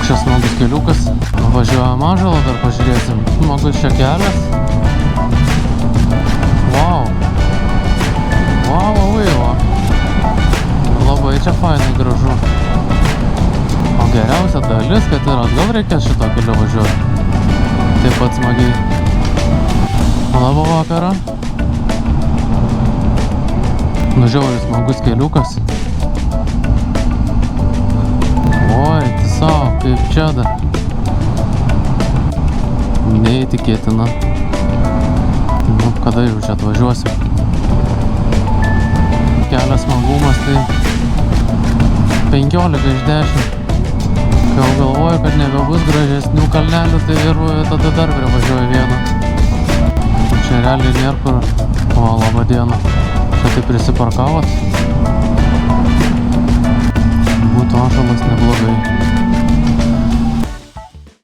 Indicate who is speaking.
Speaker 1: Čia smagus keliukas. Važiuojam Ąžuolą, dar pažiūrėsim. Smagus čia kelias. Vau. Vau. Labai čia fainai gražu. O geriausia dalis, kad ir atgal reikės šito keliu važiuoti. Taip pat smagiai. Labą vakarą. Žiauriai smagus keliukas. Oi, tiesiog, kaip čia da. Neįtikėtina. Nu, kada jau čia atvažiuosiu. Kelias smagumas tai 15 iš 10. Kai jau galvoju, kad nebebus gražesnių kalnelių, tai ir tada dar privažiuoju vieną. Čia realiai nėra kur. O, labą dieną. Čia tai prisiparkavot. Būtų Ąžuolas neblogai.